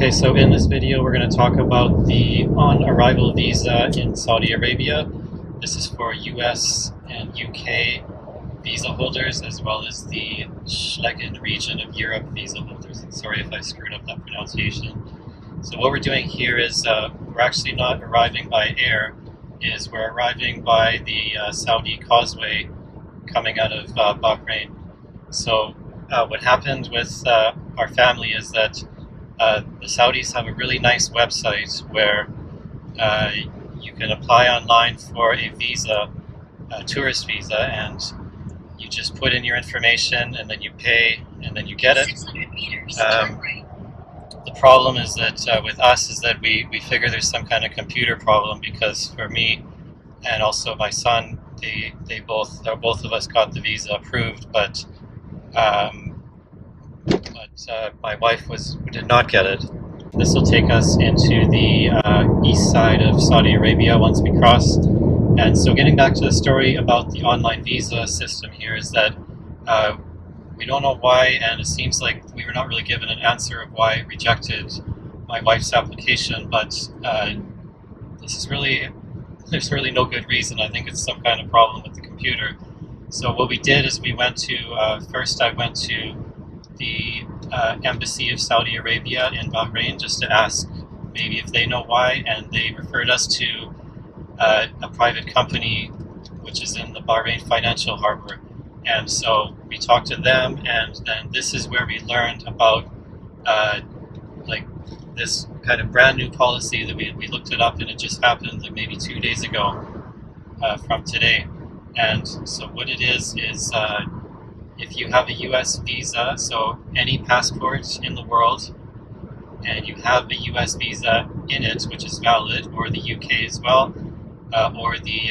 Okay, so in this video we're going to talk about the on-arrival visa in Saudi Arabia. This is for US and UK visa holders as well as the Schengen region of Europe visa holders. Sorry if I screwed up that pronunciation. So what we're doing here is we're actually not arriving by air, we're arriving by the Saudi causeway coming out of Bahrain. So what happened with our family is that the Saudis have a really nice website where you can apply online for a visa, a tourist visa, and you just put in your information and then you pay and then you get it. 600 meters, Um, turn right. The problem is that with us is that we figure there's some kind of computer problem, because for me and also my son, both of us got the visa approved, but my wife did not get it. This will take us into the east side of Saudi Arabia once we cross. And so getting back to the story about the online visa system here is that we don't know why, and it seems like we were not really given an answer of why it rejected my wife's application, but there's really no good reason. I think it's some kind of problem with the computer. So what we did is we went to, first I went to the embassy of Saudi Arabia in Bahrain just to ask maybe if they know why, and they referred us to a private company which is in the Bahrain financial harbor. And so we talked to them, and then this is where we learned about like this kind of brand new policy that we looked it up, and it just happened like maybe 2 days ago from today. And so what it is if you have a US visa, so any passport in the world, and you have a US visa in it which is valid, or the UK as well, or the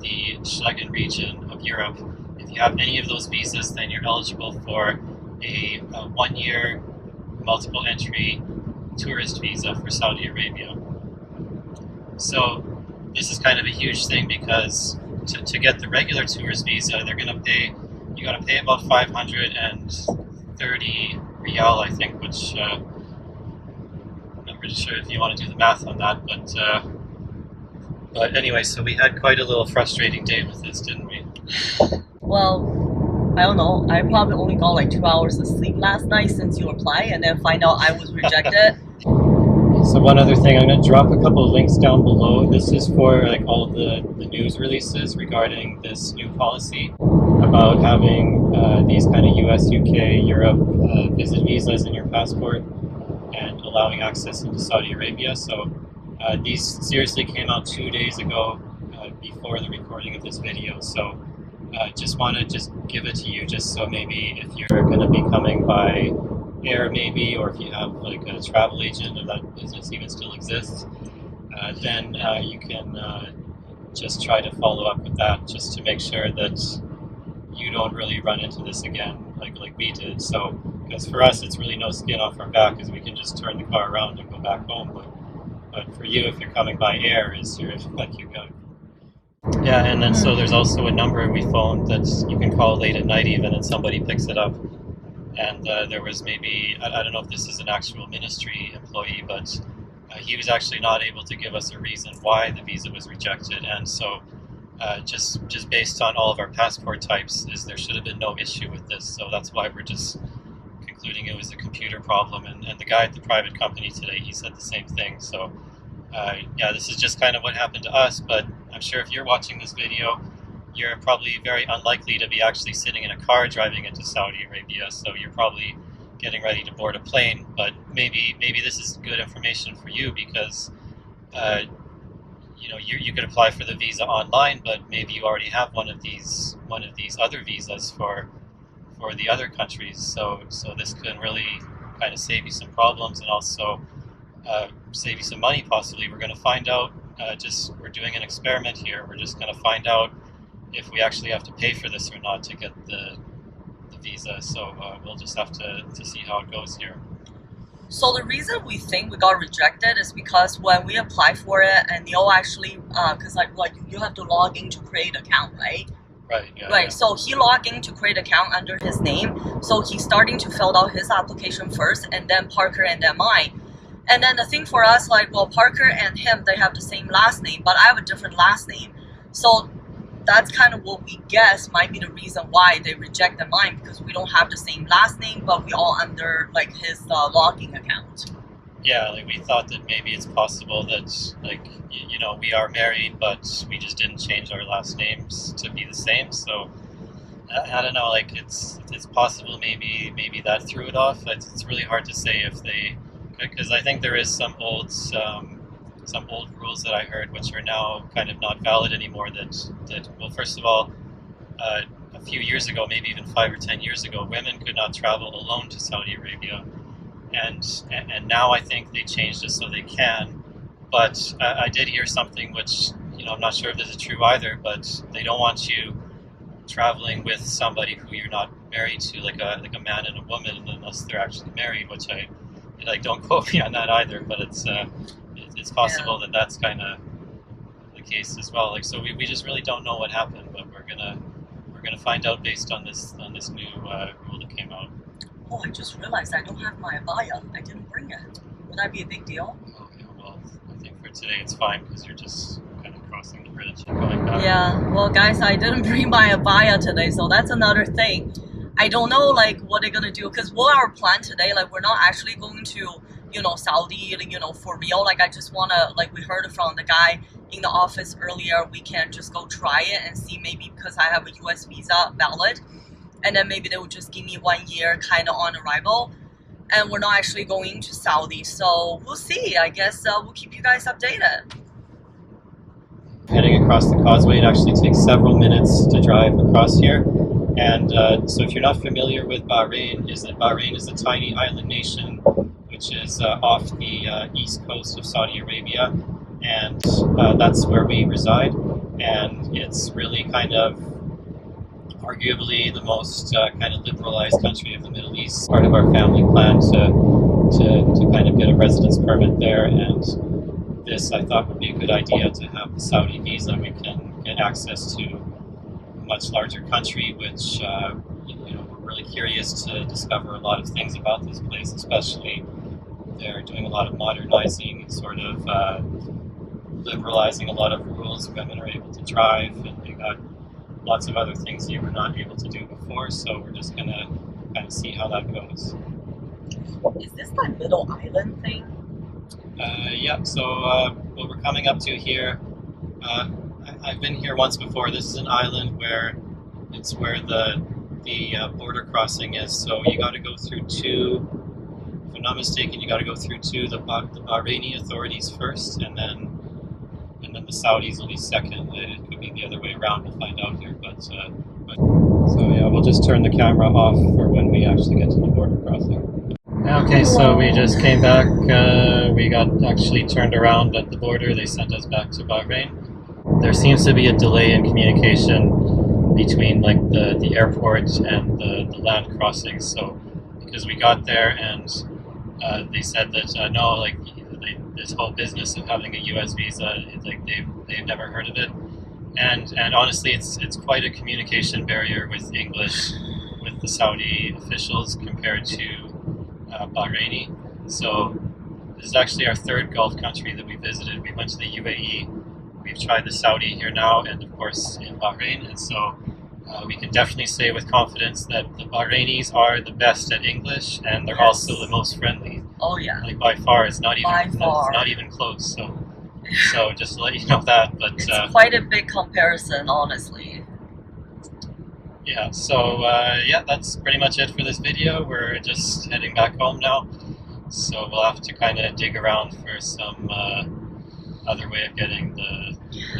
the Schengen region of Europe, if you have any of those visas, then you're eligible for a 1-year multiple entry tourist visa for Saudi Arabia. So this is kind of a huge thing, because to get the regular tourist visa, you got to pay about 530 rial, I think, which I'm not really sure if you want to do the math on that, but anyway, so we had quite a little frustrating day with this, didn't we? Well, I don't know. I probably only got like 2 hours of sleep last night since you applied, and then find out I was rejected. So one other thing, I'm going to drop a couple of links down below. This is for like all the news releases regarding this new policy about having these kind of US, UK, Europe visit visas in your passport and allowing access into Saudi Arabia. So these seriously came out 2 days ago before the recording of this video. So just want to give it to you, just so maybe if you're going to be coming by air maybe, or if you have like a travel agent, if that business even still exists, then you can just try to follow up with that, just to make sure that you don't really run into this again like we did. So because for us it's really no skin off our back, because we can just turn the car around and go back home, but for you, if you're coming by air, you're like you go. Yeah, and then so there's also a number we phoned that you can call late at night even, and somebody picks it up. And there was maybe, I don't know if this is an actual ministry employee, but he was actually not able to give us a reason why the visa was rejected. And so just based on all of our passport types, there should have been no issue with this. So that's why we're just concluding it was a computer problem. And the guy at the private company today, he said the same thing. So yeah, this is just kind of what happened to us, but I'm sure if you're watching this video, you're probably very unlikely to be actually sitting in a car driving into Saudi Arabia, so you're probably getting ready to board a plane. But maybe this is good information for you, because you could apply for the visa online, but maybe you already have one of these other visas for the other countries. So this can really kind of save you some problems, and also save you some money possibly. We're going to find out. We're doing an experiment here. We're just going to find out if we actually have to pay for this or not to get the visa. So we'll just have to see how it goes here. So the reason we think we got rejected is because when we apply for it, and they'll actually, because like you have to log in to create an account, right? Right, yeah. Right, Yeah. so he logged in to create an account under his name. So he's starting to fill out his application first, and then Parker and then mine. And then the thing for us, like, well, Parker and him, they have the same last name, but I have a different last name. So that's kind of what we guess might be the reason why they rejected mine, because we don't have the same last name, but we all under like his logging account. Yeah, like we thought that maybe it's possible that like you know we are married, but we just didn't change our last names to be the same. So I don't know, like it's possible maybe that threw it off. It's really hard to say if they, because I think there is some old rules that I heard which are now kind of not valid anymore. That well, first of all, a few years ago, maybe even 5 or 10 years ago, women could not travel alone to Saudi Arabia, and now I think they changed it so they can. But I did hear something which I'm not sure if this is true either, but they don't want you traveling with somebody who you're not married to, like a man and a woman, unless they're actually married. Which I like. Don't quote me on that either, but it's possible that that's kind of the case as well. Like, so we just really don't know what happened, but we're gonna find out based on this new rule that came out. Oh, I just realized I don't have my abaya. I didn't bring it. Would that be a big deal? Okay, well, I think for today it's fine because you're just kind of crossing the bridge and going back. Yeah, well, guys, I didn't bring my abaya today, so that's another thing. I don't know, like, what they're gonna do, because what our plan today, like, we're not actually going to, Saudi, for real. Like, I just wanna, like, we heard from the guy in the office earlier, we can just go try it and see, maybe because I have a US visa valid, and then maybe they will just give me 1 year kind of on arrival, and we're not actually going to Saudi, so we'll see. I guess we'll keep you guys updated. Heading across the causeway, it actually takes several minutes to drive across here. And so if you're not familiar with Bahrain, Bahrain is a tiny island nation which is off the east coast of Saudi Arabia, and that's where we reside. And it's really kind of arguably the most kind of liberalized country of the Middle East. Part of our family plan to kind of get a residence permit there, and this I thought would be a good idea to have the Saudi visa. We can get access to a much larger country, which we're really curious to discover a lot of things about this place. Especially, they're doing a lot of modernizing, sort of liberalizing a lot of rules. Women are able to drive, and they got lots of other things you were not able to do before. So we're just gonna kind of see how that goes. Is this the middle island thing? Yeah, so what we're coming up to here, I've been here once before. This is an island where the border crossing is. So you got to go through two, if I'm not mistaken, you got to go through the Bahraini authorities first, and then the Saudis will be second. It could be the other way around. We'll find out here. But so yeah, we'll just turn the camera off for when we actually get to the border crossing. Okay, so we just came back. We got actually turned around at the border. They sent us back to Bahrain. There seems to be a delay in communication between like the airport and the land crossings. So because we got there and they said that no, like this whole business of having a U.S. visa, like they've never heard of it. And honestly, it's quite a communication barrier with English with the Saudi officials compared to Bahraini. So this is actually our third Gulf country that we visited. We went to the UAE, we've tried the Saudi here now, and of course in Bahrain. And so we can definitely say with confidence that the Bahrainis are the best at English, and they're also the most friendly. Oh yeah, like by far. It's not even close. So just to let you know that. But it's quite a big comparison, honestly. Yeah, so yeah, that's pretty much it for this video. We're just heading back home now, so we'll have to kind of dig around for some other way of getting the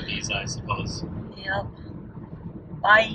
visa, I suppose. Yep. Bye.